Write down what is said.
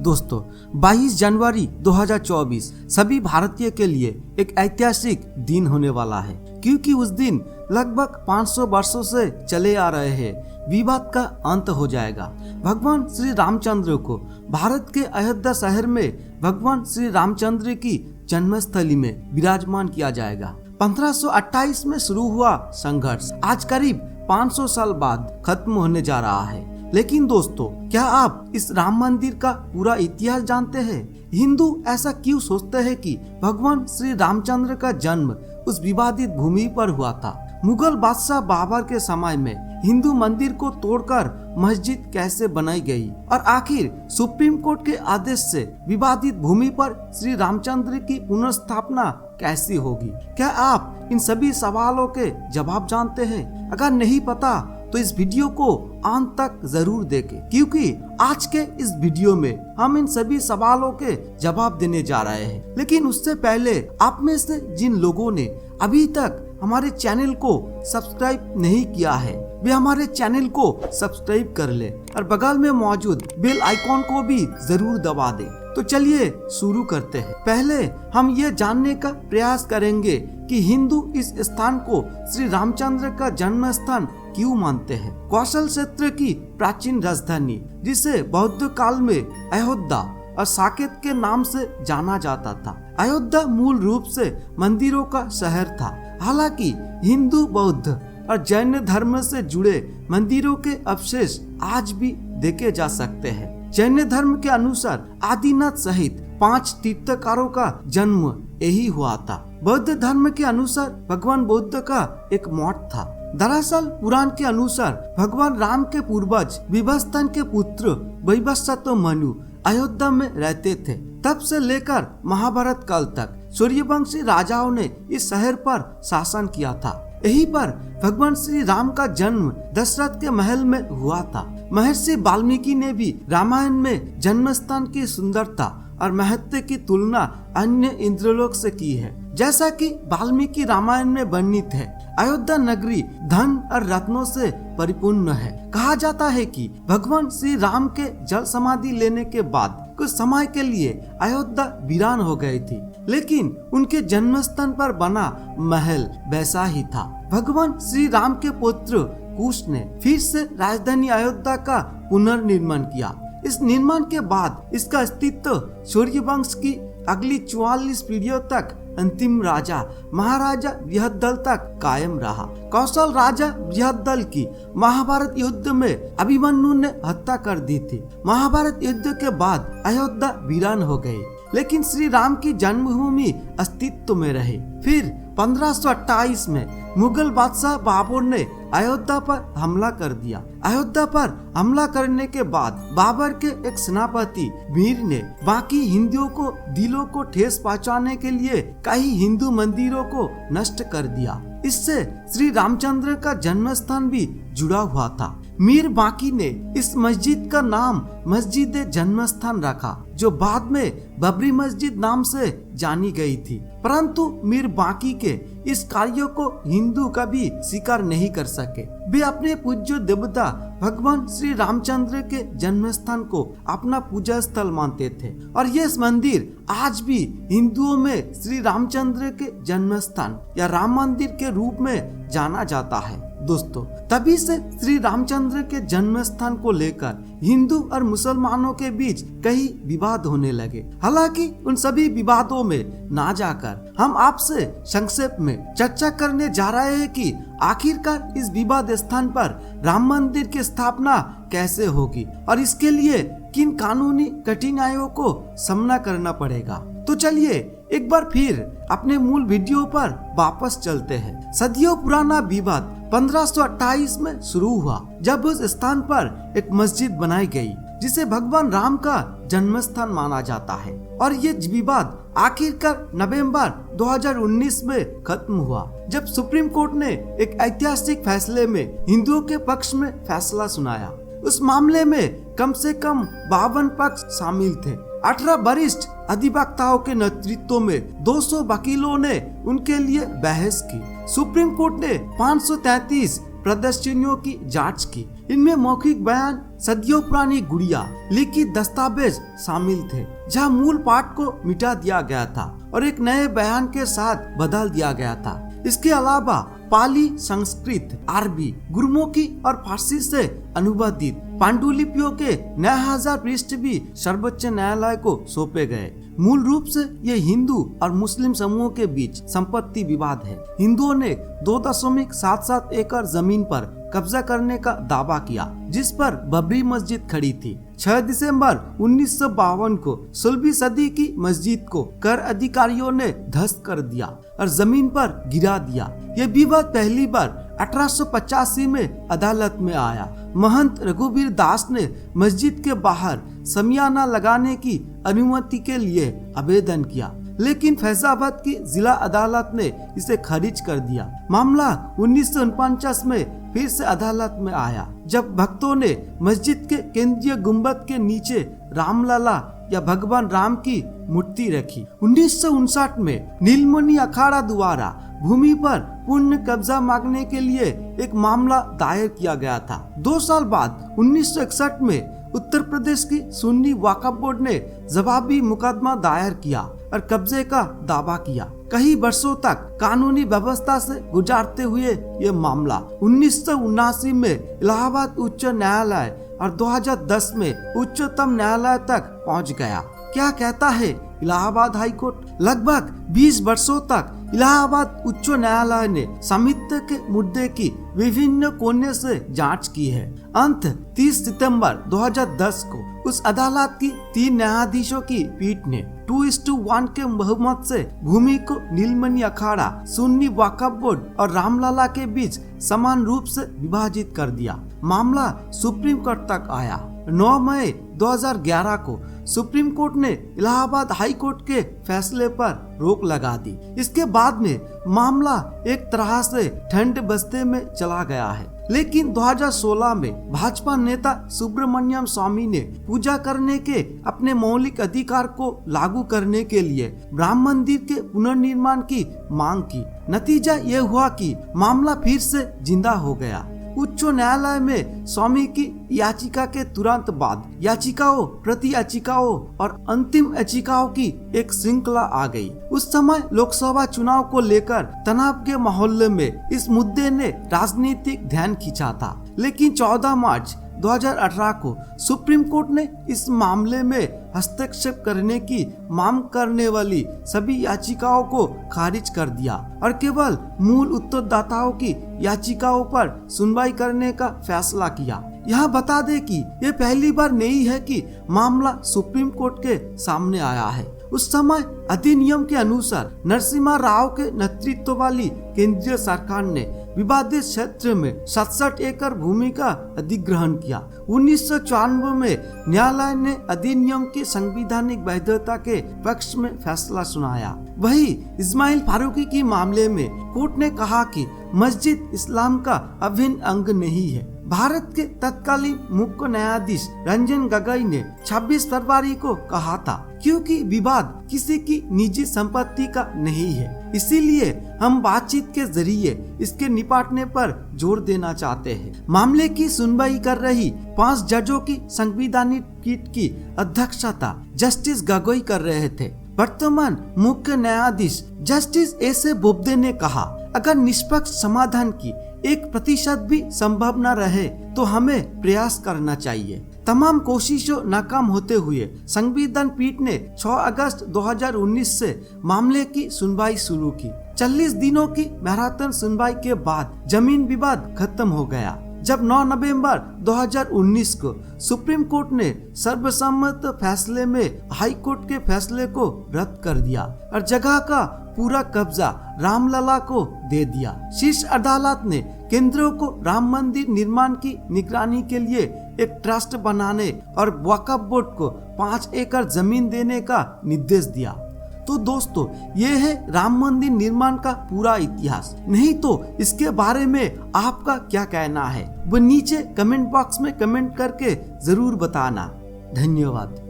दोस्तों 22 जनवरी 2024 सभी भारतीय के लिए एक ऐतिहासिक दिन होने वाला है, क्योंकि उस दिन लगभग 500 वर्षों से चले आ रहे हैं विवाद का अंत हो जाएगा। भगवान श्री रामचंद्र को भारत के अयोध्या शहर में भगवान श्री रामचंद्र की जन्मस्थली में विराजमान किया जाएगा। 1528 में शुरू हुआ संघर्ष आज करीब 500 साल बाद खत्म होने जा रहा है। लेकिन दोस्तों, क्या आप इस राम मंदिर का पूरा इतिहास जानते हैं? हिंदू ऐसा क्यों सोचते हैं कि भगवान श्री रामचंद्र का जन्म उस विवादित भूमि पर हुआ था? मुगल बादशाह बाबर के समय में हिंदू मंदिर को तोड़कर मस्जिद कैसे बनाई गई, और आखिर सुप्रीम कोर्ट के आदेश से विवादित भूमि पर श्री रामचंद्र की पुनर्स्थापना कैसी होगी? क्या आप इन सभी सवालों के जवाब जानते हैं? अगर नहीं पता तो इस वीडियो को अंत तक जरूर देखें, क्योंकि आज के इस वीडियो में हम इन सभी सवालों के जवाब देने जा रहे हैं। लेकिन उससे पहले आप में से जिन लोगों ने अभी तक हमारे चैनल को सब्सक्राइब नहीं किया है, वे हमारे चैनल को सब्सक्राइब कर ले और बगल में मौजूद बेल आइकॉन को भी जरूर दबा दे। तो चलिए शुरू करते हैं। पहले हम ये जानने का प्रयास करेंगे कि हिंदू इस स्थान को श्री रामचंद्र का जन्म स्थान क्यों मानते हैं। कौशल क्षेत्र की प्राचीन राजधानी, जिसे बौद्ध काल में अयोध्या और साकेत के नाम से जाना जाता था। अयोध्या मूल रूप से मंदिरों का शहर था। हालांकि हिंदू, बौद्ध और जैन धर्म से जुड़े मंदिरों के अवशेष आज भी देखे जा सकते हैं। जैन धर्म के अनुसार आदिनाथ सहित 5 तीर्थकारों का जन्म यही हुआ था। बौद्ध धर्म के अनुसार भगवान बुद्ध का एक मठ था। दरअसल पुराण के अनुसार भगवान राम के पूर्वज विभीषण के पुत्र वैवस्वत मनु अयोध्या में रहते थे। तब से लेकर महाभारत काल तक सूर्यवंशी राजाओं ने इस शहर पर शासन किया था। यहीं पर भगवान श्री राम का जन्म दशरथ के महल में हुआ था। महर्षि वाल्मीकि ने भी रामायण में जन्म स्थान की सुंदरता और महत्व की तुलना अन्य इंद्रलोक से की है। जैसा कि वाल्मीकि रामायण में वर्णित है, अयोध्या नगरी धन और रत्नों से परिपूर्ण है। कहा जाता है कि भगवान श्री राम के जल समाधि लेने के बाद कुछ समय के लिए अयोध्या वीरान हो गई थी, लेकिन उनके जन्म स्थान पर बना महल वैसा ही था। भगवान श्री राम के पुत्र कुश ने फिर से राजधानी अयोध्या का पुनर्निर्माण किया। इस निर्माण के बाद इसका अस्तित्व सूर्यवंश की अगली 44 पीढ़ियों तक अंतिम राजा महाराजा बृहद्दल तक कायम रहा। कौशल राजा बृहद्दल की महाभारत युद्ध में अभिमन्यु ने हत्या कर दी थी। महाभारत युद्ध के बाद अयोध्या वीरान हो गई, लेकिन श्री राम की जन्मभूमि अस्तित्व में रही। फिर 1528 में मुगल बादशाह बाबर ने अयोध्या पर हमला कर दिया। अयोध्या पर हमला करने के बाद बाबर के एक सेनापति मीर ने बाकी हिंदुओं को दिलों को ठेस पहुंचाने के लिए कई हिंदू मंदिरों को नष्ट कर दिया। इससे श्री रामचंद्र का जन्म स्थान भी जुड़ा हुआ था। मीर बाकी ने इस मस्जिद का नाम मस्जिद जन्म स्थान रखा, जो बाद में बबरी मस्जिद नाम से जानी गई थी। परंतु मीर बाकी के इस कार्यों को हिंदू कभी स्वीकार नहीं कर सके। वे अपने पूज्य देवता भगवान श्री रामचंद्र के जन्म स्थान को अपना पूजा स्थल मानते थे, और ये मंदिर आज भी हिंदुओं में श्री रामचंद्र के जन्म स्थान या राम मंदिर के रूप में जाना जाता है। दोस्तों, तभी से श्री रामचंद्र के जन्म स्थान को लेकर हिंदू और मुसलमानों के बीच कई विवाद होने लगे। हालांकि उन सभी विवादों में ना जाकर हम आपसे संक्षेप में चर्चा करने जा रहे हैं कि आखिरकार इस विवाद स्थान पर राम मंदिर की स्थापना कैसे होगी और इसके लिए किन कानूनी कठिनाइयों को सामना करना पड़ेगा। तो चलिए एक बार फिर अपने मूल वीडियो पर वापस चलते हैं। सदियों पुराना विवाद 1528 में शुरू हुआ, जब उस स्थान पर एक मस्जिद बनाई गई जिसे भगवान राम का जन्म स्थान माना जाता है। और ये विवाद आखिरकार नवंबर 2019 में खत्म हुआ, जब सुप्रीम कोर्ट ने एक ऐतिहासिक फैसले में हिंदुओं के पक्ष में फैसला सुनाया। उस मामले में कम से कम 52 पक्ष शामिल थे। 18 वरिष्ठ अधिवक्ताओं के नेतृत्व में 200 वकीलों ने उनके लिए बहस की। सुप्रीम कोर्ट ने 533 प्रदर्शनियों की जांच की। इनमें मौखिक बयान, सदियों पुरानी गुड़िया, लिखित दस्तावेज शामिल थे जहां मूल पाठ को मिटा दिया गया था और एक नए बयान के साथ बदल दिया गया था। इसके अलावा पाली, संस्कृत, अरबी, गुरमुखी और फारसी से अनुवादित पांडुलिपियों के 9,000 पृष्ठ भी सर्वोच्च न्यायालय को सौंपे गए। मूल रूप से ये हिंदू और मुस्लिम समूहों के बीच संपत्ति विवाद है। हिंदुओं ने 2.77 एकड़ जमीन पर कब्जा करने का दावा किया, जिस पर बबरी मस्जिद खड़ी थी। 6 दिसंबर 1952 को 16वीं सदी की मस्जिद को कर अधिकारियों ने ध्वस्त कर दिया और जमीन पर गिरा दिया। ये विवाद पहली बार 1885 में अदालत में आया। महंत रघुवीर दास ने मस्जिद के बाहर समियाना लगाने की अनुमति के लिए आवेदन किया, लेकिन फैजाबाद की जिला अदालत ने इसे खारिज कर दिया। मामला 1949 में फिर से अदालत में आया, जब भक्तों ने मस्जिद के केंद्रीय गुंबद के नीचे रामलला या भगवान राम की मूर्ति रखी। 1959 में नीलमणि अखाड़ा द्वारा भूमि पर पूर्ण कब्जा मांगने के लिए एक मामला दायर किया गया था। 2 साल बाद 1961 में उत्तर प्रदेश की सुन्नी वक्फ बोर्ड ने जवाबी मुकदमा दायर किया और कब्जे का दावा किया। कई वर्षों तक कानूनी व्यवस्था से गुजारते हुए ये मामला 1979 में इलाहाबाद उच्च न्यायालय और 2010 में उच्चतम न्यायालय तक पहुंच गया। क्या कहता है इलाहाबाद हाई कोर्ट? लगभग 20 वर्षों तक इलाहाबाद उच्च न्यायालय ने स्वामित्व के मुद्दे की विभिन्न कोने से जांच की है। अंत 30 सितंबर 2010 को उस अदालत की 3 न्यायाधीशों की पीठ ने 2:1 के बहुमत से भूमि को नीलमणि अखाड़ा, सुन्नी वक्फ बोर्ड और रामलला के बीच समान रूप से विभाजित कर दिया। मामला सुप्रीम कोर्ट तक आया। 9 मई 2011 को सुप्रीम कोर्ट ने इलाहाबाद हाई कोर्ट के फैसले पर रोक लगा दी। इसके बाद में मामला एक तरह से ठंड बस्ते में चला गया है। लेकिन 2016 में भाजपा नेता सुब्रमण्यम स्वामी ने पूजा करने के अपने मौलिक अधिकार को लागू करने के लिए राम मंदिर के पुनर्निर्माण की मांग की। नतीजा ये हुआ कि मामला फिर से जिंदा हो गया। उच्च न्यायालय में स्वामी की याचिका के तुरंत बाद याचिकाओं, प्रति याचिकाओं और अंतिम याचिकाओं की एक श्रृंखला आ गई। उस समय लोकसभा चुनाव को लेकर तनाव के माहौल में इस मुद्दे ने राजनीतिक ध्यान खींचा था। लेकिन 14 मार्च 2018 को सुप्रीम कोर्ट ने इस मामले में हस्तक्षेप करने की मांग करने वाली सभी याचिकाओं को खारिज कर दिया और केवल मूल उत्तरदाताओं की याचिकाओं पर सुनवाई करने का फैसला किया। यहाँ बता दें कि ये पहली बार नहीं है कि मामला सुप्रीम कोर्ट के सामने आया है। उस समय अधिनियम के अनुसार नरसिम्हा राव के नेतृत्व वाली केंद्रीय सरकार ने विवादित क्षेत्र में 67 एकड़ भूमि का अधिग्रहण किया। 1994 में न्यायालय ने अधिनियम की संवैधानिक वैधता के पक्ष में फैसला सुनाया। वही इस्माइल फारूकी के मामले में कोर्ट ने कहा कि मस्जिद इस्लाम का अभिन्न अंग नहीं है। भारत के तत्कालीन मुख्य न्यायाधीश रंजन गोगोई ने 26 फरवरी को कहा था, क्योंकि विवाद किसी की निजी संपत्ति का नहीं है, इसीलिए हम बातचीत के जरिए इसके निपटाने पर जोर देना चाहते हैं। मामले की सुनवाई कर रही 5 जजों की संवैधानिक पीठ की अध्यक्षता जस्टिस गोगोई कर रहे थे। वर्तमान मुख्य न्यायाधीश जस्टिस एस.ए. बोबडे ने कहा, अगर निष्पक्ष समाधान की 1% भी संभव न रहे तो हमें प्रयास करना चाहिए। तमाम कोशिशों नाकाम होते हुए संविधान पीठ ने 6 अगस्त 2019 से मामले की सुनवाई शुरू की। 40 दिनों की मैराथन सुनवाई के बाद जमीन विवाद खत्म हो गया, जब 9 नवंबर 2019 को सुप्रीम कोर्ट ने सर्वसम्मत फैसले में हाई कोर्ट के फैसले को रद्द कर दिया और जगह का पूरा कब्जा रामलला को दे दिया। शीर्ष अदालत ने केंद्र को राम मंदिर निर्माण की निगरानी के लिए एक ट्रस्ट बनाने और वक्फ बोर्ड को 5 एकड़ जमीन देने का निर्देश दिया। तो दोस्तों, ये है राम मंदिर निर्माण का पूरा इतिहास। नहीं तो इसके बारे में आपका क्या कहना है, वो नीचे कमेंट बॉक्स में कमेंट करके जरूर बताना। धन्यवाद।